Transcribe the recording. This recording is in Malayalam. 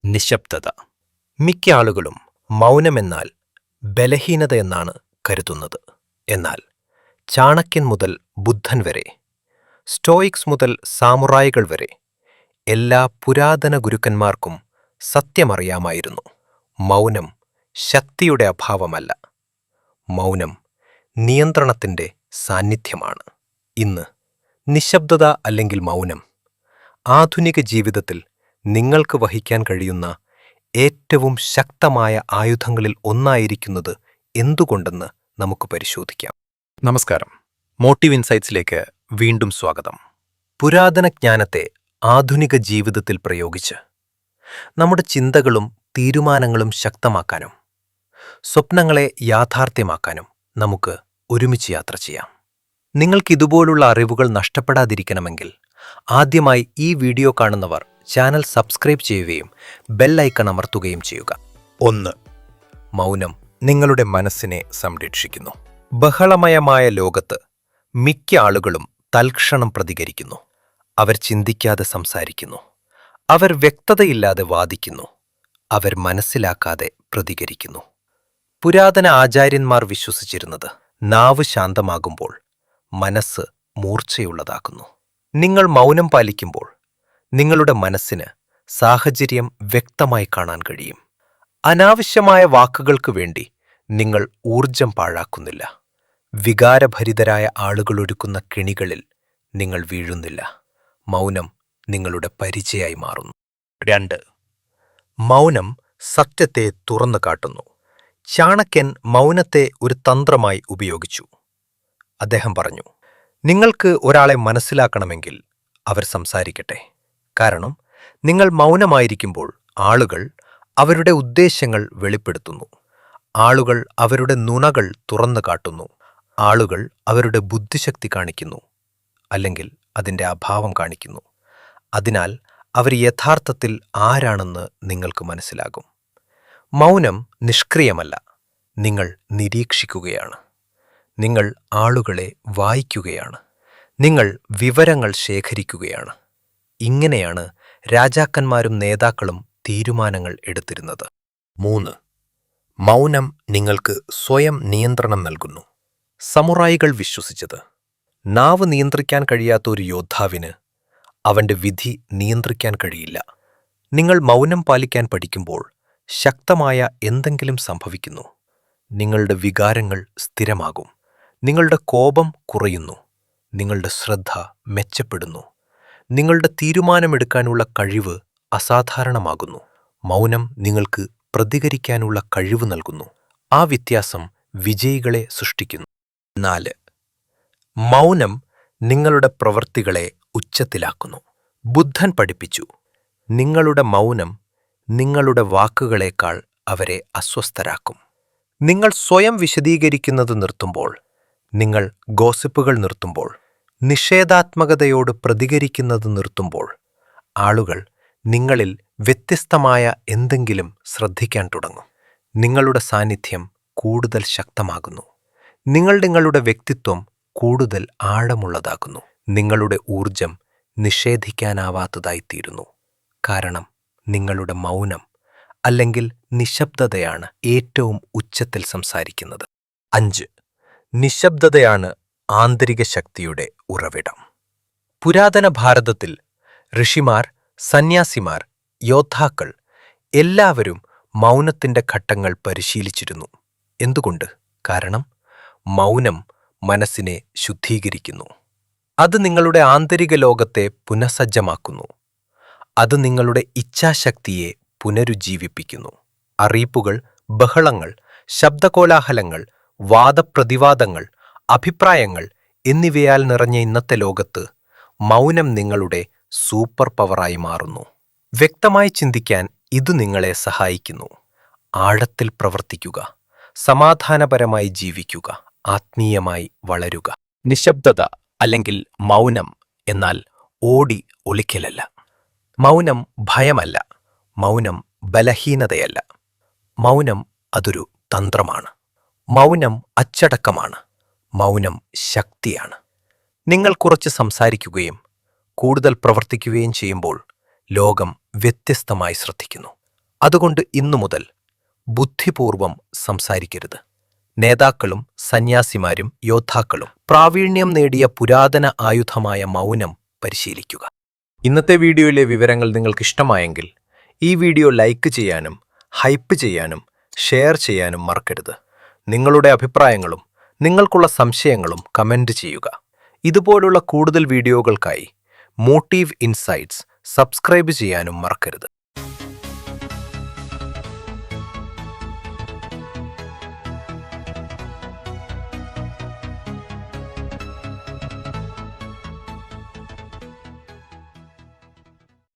നിശബ്ദത. മിക്ക ആളുകളും മൗനമെന്നാൽ ബലഹീനതയെന്നാണ് കരുതുന്നത്. എന്നാൽ ചാണക്യൻ മുതൽ ബുദ്ധൻ വരെ, സ്റ്റോയിക്സ് മുതൽ സാമുറായികൾ വരെ എല്ലാ പുരാതന ഗുരുക്കന്മാർക്കും സത്യമറിയാമായിരുന്നു. മൗനം ശക്തിയുടെ അഭാവമല്ല, മൗനം നിയന്ത്രണത്തിൻ്റെ സാന്നിധ്യമാണ്. ഇന്ന് നിശബ്ദത അല്ലെങ്കിൽ മൗനം ആധുനിക ജീവിതത്തിൽ നിങ്ങൾക്ക് വഹിക്കാൻ കഴിയുന്ന ഏറ്റവും ശക്തമായ ആയുധങ്ങളിൽ ഒന്നായിരിക്കുന്നത് എന്തുകൊണ്ടെന്ന് നമുക്ക് പരിശോധിക്കാം. നമസ്കാരം. മോട്ടീവ് ഇൻസൈറ്റ്സിലേക്ക് വീണ്ടും സ്വാഗതം. പുരാതന ജ്ഞാനത്തെ ആധുനിക ജീവിതത്തിൽ പ്രയോഗിച്ച് നമ്മുടെ ചിന്തകളും തീരുമാനങ്ങളും ശക്തമാക്കാനും സ്വപ്നങ്ങളെ യാഥാർത്ഥ്യമാക്കാനും നമുക്ക് ഒരുമിച്ച് യാത്ര ചെയ്യാം. നിങ്ങൾക്കിതുപോലുള്ള അറിവുകൾ നഷ്ടപ്പെടാതിരിക്കണമെങ്കിൽ ആദ്യമായി ഈ വീഡിയോ കാണുന്നവർ ചാനൽ സബ്സ്ക്രൈബ് ചെയ്യുകയും ബെൽ ഐക്കൺ അമർത്തുകയും ചെയ്യുക. 1. മൗനം നിങ്ങളുടെ മനസ്സിനെ സംരക്ഷിക്കുന്നു. ബഹളമയമായ ലോകത്ത് മിക്ക ആളുകളും തൽക്ഷണം പ്രതികരിക്കുന്നു. അവർ ചിന്തിക്കാതെ സംസാരിക്കുന്നു. അവർ വ്യക്തതയില്ലാതെ വാദിക്കുന്നു. അവർ മനസ്സിലാക്കാതെ പ്രതികരിക്കുന്നു. പുരാതന ആചാര്യന്മാർ വിശ്വസിച്ചിരുന്നത് നാവ് ശാന്തമാകുമ്പോൾ മനസ്സ് മൂർച്ചയുള്ളതാക്കുന്നു. നിങ്ങൾ മൗനം പാലിക്കുമ്പോൾ നിങ്ങളുടെ മനസ്സിന് സാഹചര്യം വ്യക്തമായി കാണാൻ കഴിയും. അനാവശ്യമായ വാക്കുകൾക്ക് വേണ്ടി നിങ്ങൾ ഊർജം പാഴാക്കുന്നില്ല. വികാരഭരിതരായ ആളുകൾ ഒരുക്കുന്ന കെണികളിൽ നിങ്ങൾ വീഴുന്നില്ല. മൗനം നിങ്ങളുടെ പരിചയമായി മാറുന്നു. 2. മൗനം സത്യത്തെ തുറന്നു കാട്ടുന്നു. ചാണക്യൻ മൗനത്തെ ഒരു തന്ത്രമായി ഉപയോഗിച്ചു. അദ്ദേഹം പറഞ്ഞു, നിങ്ങൾക്ക് ഒരാളെ മനസ്സിലാക്കണമെങ്കിൽ അവർ സംസാരിക്കട്ടെ. കാരണം നിങ്ങൾ മൗനമായിരിക്കുമ്പോൾ ആളുകൾ അവരുടെ ഉദ്ദേശ്യങ്ങൾ വെളിപ്പെടുത്തുന്നു. ആളുകൾ അവരുടെ നുണകൾ തുറന്നു കാട്ടുന്നു. ആളുകൾ അവരുടെ ബുദ്ധിശക്തി കാണിക്കുന്നു, അല്ലെങ്കിൽ അതിൻ്റെ അഭാവം കാണിക്കുന്നു. അതിനാൽ അവർ യഥാർത്ഥത്തിൽ ആരാണെന്ന് നിങ്ങൾക്ക് മനസ്സിലാകും. മൗനം നിഷ്ക്രിയമല്ല, നിങ്ങൾ നിരീക്ഷിക്കുകയാണ്. നിങ്ങൾ ആളുകളെ വായിക്കുകയാണ്. നിങ്ങൾ വിവരങ്ങൾ ശേഖരിക്കുകയാണ്. ഇങ്ങനെയാണ് രാജാക്കന്മാരും നേതാക്കളും തീരുമാനങ്ങൾ എടുത്തിരുന്നത്. 3. മൗനം നിങ്ങൾക്ക് സ്വയം നിയന്ത്രണം നൽകുന്നു. സമുറായികൾ വിശ്വസിച്ചത് നാവ് നിയന്ത്രിക്കാൻ കഴിയാത്ത ഒരു യോദ്ധാവിന് അവൻ്റെ വിധി നിയന്ത്രിക്കാൻ കഴിയില്ല. നിങ്ങൾ മൗനം പാലിക്കാൻ പഠിക്കുമ്പോൾ ശക്തമായ എന്തെങ്കിലും സംഭവിക്കുന്നു. നിങ്ങളുടെ വികാരങ്ങൾ സ്ഥിരമാകും. നിങ്ങളുടെ കോപം കുറയുന്നു. നിങ്ങളുടെ ശ്രദ്ധ മെച്ചപ്പെടുന്നു. നിങ്ങളുടെ തീരുമാനമെടുക്കാനുള്ള കഴിവ് അസാധാരണമാകുന്നു. മൗനം നിങ്ങൾക്ക് പ്രതികരിക്കാനുള്ള കഴിവ് നൽകുന്നു. ആ വ്യത്യാസം വിജയികളെ സൃഷ്ടിക്കുന്നു. 4. മൗനം നിങ്ങളുടെ പ്രവൃത്തികളെ ഉച്ചത്തിലാക്കുന്നു. ബുദ്ധൻ പഠിപ്പിച്ചു, നിങ്ങളുടെ മൗനം നിങ്ങളുടെ വാക്കുകളേക്കാൾ അവരെ അസ്വസ്ഥരാക്കും. നിങ്ങൾ സ്വയം വിശദീകരിക്കുന്നത് നിർത്തുമ്പോൾ, നിങ്ങൾ ഗോസിപ്പുകൾ നിർത്തുമ്പോൾ, നിഷേധാത്മകതയോട് പ്രതികരിക്കുന്നത് നിർത്തുമ്പോൾ, ആളുകൾ നിങ്ങളിൽ വ്യത്യസ്തമായ എന്തെങ്കിലും ശ്രദ്ധിക്കാൻ തുടങ്ങും. നിങ്ങളുടെ സാന്നിധ്യം കൂടുതൽ ശക്തമാകുന്നു. നിങ്ങളുടെ വ്യക്തിത്വം കൂടുതൽ ആഴമുള്ളതാകുന്നു. നിങ്ങളുടെ ഊർജം നിഷേധിക്കാനാവാത്തതായിത്തീരുന്നു. കാരണം നിങ്ങളുടെ മൗനം അല്ലെങ്കിൽ നിശബ്ദതയാണ് ഏറ്റവും ഉച്ചത്തിൽ സംസാരിക്കുന്നത്. 5. നിശബ്ദതയാണ് ആന്തരിക ശക്തിയുടെ ഉറവിടം. പുരാതന ഭാരതത്തിൽ ഋഷിമാർ, സന്യാസിമാർ, യോദ്ധാക്കൾ എല്ലാവരും മൗനത്തിൻ്റെ ഘട്ടങ്ങൾ പരിശീലിച്ചിരുന്നു. എന്തുകൊണ്ട്? കാരണം മൗനം മനസ്സിനെ ശുദ്ധീകരിക്കുന്നു. അത് നിങ്ങളുടെ ആന്തരിക ലോകത്തെ പുനഃസജ്ജമാക്കുന്നു. അത് നിങ്ങളുടെ ഇച്ഛാശക്തിയെ പുനരുജ്ജീവിപ്പിക്കുന്നു. അറിയിപ്പുകൾ, ബഹളങ്ങൾ, ശബ്ദകോലാഹലങ്ങൾ, വാദപ്രതിവാദങ്ങൾ, അഭിപ്രായങ്ങൾ എന്നിവയാൽ നിറഞ്ഞ ഇന്നത്തെ ലോകത്ത് മൗനം നിങ്ങളുടെ സൂപ്പർ പവറായി മാറുന്നു. വ്യക്തമായി ചിന്തിക്കാൻ ഇത് നിങ്ങളെ സഹായിക്കുന്നു. ആഴത്തിൽ പ്രവർത്തിക്കുക, സമാധാനപരമായി ജീവിക്കുക, ആത്മീയമായി വളരുക. നിശബ്ദത അല്ലെങ്കിൽ മൗനം എന്നാൽ ഓടി ഒളിക്കലല്ല. മൗനം ഭയമല്ല. മൗനം ബലഹീനതയല്ല. മൗനം അതൊരു തന്ത്രമാണ്. മൗനം അച്ചടക്കമാണ്. മൗനം ശക്തിയാണ്. നിങ്ങൾ കുറച്ച് സംസാരിക്കുകയും കൂടുതൽ പ്രവർത്തിക്കുകയും ചെയ്യുമ്പോൾ ലോകം വ്യത്യസ്തമായി ശ്രദ്ധിക്കുന്നു. അതുകൊണ്ട് ഇന്നു മുതൽ ബുദ്ധിപൂർവം സംസാരിക്കരുത്. നേതാക്കളും സന്യാസിമാരും യോദ്ധാക്കളും പ്രാവീണ്യം നേടിയ പുരാതന ആയുധമായ മൗനം പരിശീലിക്കുക. ഇന്നത്തെ വീഡിയോയിലെ വിവരങ്ങൾ നിങ്ങൾക്ക് ഇഷ്ടമായെങ്കിൽ ഈ വീഡിയോ ലൈക്ക് ചെയ്യാനും ഹൈപ്പ് ചെയ്യാനും ഷെയർ ചെയ്യാനും മറക്കരുത്. നിങ്ങളുടെ അഭിപ്രായങ്ങളും നിങ്ങൾക്കുള്ള സംശയങ്ങളും കമന്റ് ചെയ്യുക. ഇതുപോലുള്ള കൂടുതൽ വീഡിയോകൾക്കായി മോട്ടീവ് ഇൻസൈറ്റ്സ് സബ്സ്ക്രൈബ് ചെയ്യാനും മറക്കരുത്.